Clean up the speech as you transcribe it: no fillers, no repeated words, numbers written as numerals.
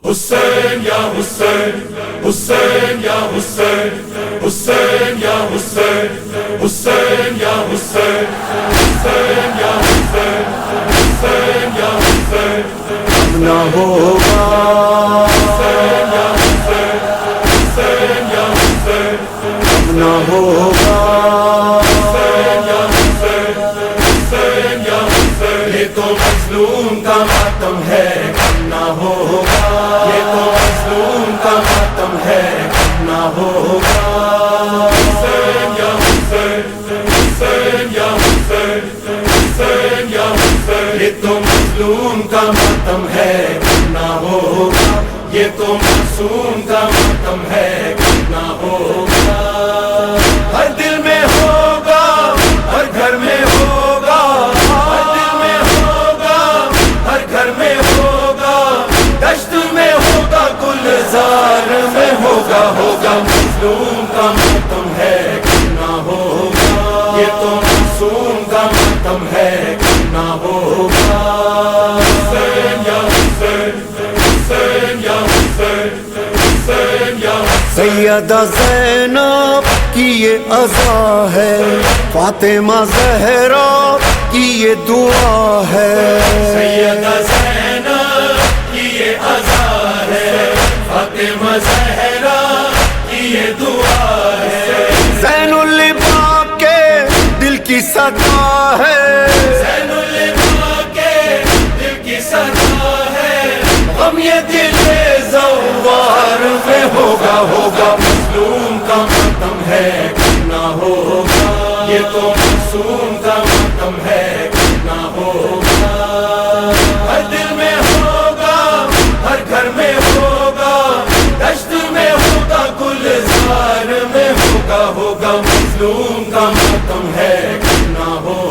حسین یا حسین حسین یا حسین حسین یا حسین حسین یا حسین حسین یا حسین حسین یا حسین نہ ہوگا حسین یا حسین حسین یا حسین نہ ہوگا حسین یا حسین حسین یا حسین یہ تو مظلوم کا ماتم ہے نہ ہوگا یہ تو مظلوم کا ماتم ہے نہ ہوگا حسین یا حسین حسین یا حسین حسین یا حسین یہ تو مظلوم کا ماتم ہے نہ ہوگا یہ تو معصوم کا ماتم ہے نہ ہوگا ہر دل میں ہوگا ہر گھر میں ہوگا ہر دل میں ہوگا ہر گھر میں ہوگا دشت میں ہوگا گلزار میں ہوگا مظلوم کا ماتم ہے نہ ہوگا یہ تو معصوم کا ماتم ہے نہ ہوگا حسین یا حسین حسین یا حسین حسین یا سیدہ زینب کی یہ عزا ہے فاطمہ زہرا کی یہ دعا ہے سیدہ زینب کی یہ عزا ہے فاطمہ زہرا کی یہ دعا ہے زین الباب کے دل کی صدا ہے زین الباب کے دل کی صدا ہے غم یہ دل زوار میں ہوگا مظلوم کا ماتم ہے نہ ہوگا یہ تو معصوم کا ماتم ہے نہ ہوگا ہر دل میں ہوگا ہر گھر میں ہوگا دشت میں ہوگا گلزار میں ہوگا مظلوم کا ماتم ہے نہ ہوگا